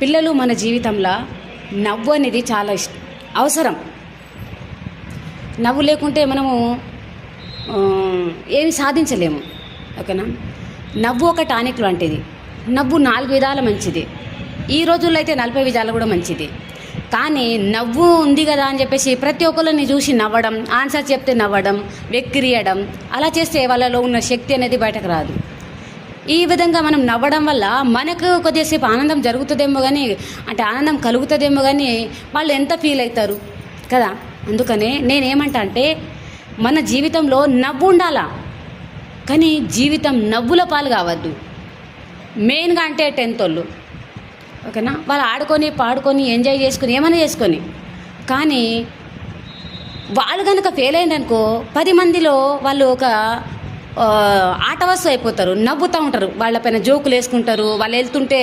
పిల్లలు మన జీవితంలో నవ్వు అనేది చాలా అవసరం. నవ్వు లేకుంటే మనము ఏమి సాధించలేము. ఓకేనా? నవ్వు ఒక టానిక్ లాంటిది. నవ్వు 4 విధాల మంచిది. ఈ రోజుల్లో అయితే 40 విధాలు కూడా మంచిది. కానీ నవ్వు ఉంది కదా అని చెప్పేసి ప్రతి ఒక్కరిని చూసి నవ్వడం, ఆన్సర్ చెప్తే నవ్వడం, వెక్కిరియడం, అలా చేస్తే వాళ్ళలో ఉన్న శక్తి అనేది బయటకు రాదు. ఈ విధంగా మనం నవ్వడం వల్ల మనకు కొద్దిసేపు ఆనందం జరుగుతుందేమో కానీ, అంటే ఆనందం కలుగుతుందేమో కానీ వాళ్ళు ఎంత ఫీల్ అవుతారు కదా. అందుకనే నేనేమంటా అంటే మన జీవితంలో నవ్వు ఉండాలా, కానీ జీవితం నవ్వుల పాలు కావద్దు. మెయిన్గా అంటే 10th వాళ్ళు, ఓకేనా, వాళ్ళు ఆడుకొని పాడుకొని ఎంజాయ్ చేసుకొని ఏమైనా చేసుకొని, కానీ వాళ్ళు కనుక ఫెయిల్ అయిందనుకో 10 మందిలో వాళ్ళు ఒక ఆట వస్తువు అయిపోతారు. నవ్వుతూ ఉంటారు, వాళ్ళపైన జోకులు వేసుకుంటారు. వాళ్ళు వెళ్తుంటే